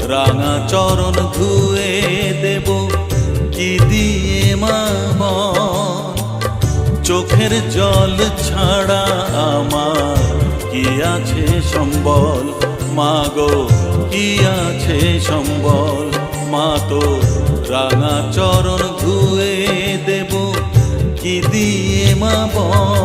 রাঙা চরণ ধুয়ে দেব কি দিয়ে মা বল? চোখের জল ছাড়া আমার কি আছে সম্বল? মা গো কি আছে সম্বল? মা তো রাঙা চরণ ধুয়ে দেব কি দিয়ে মা বল?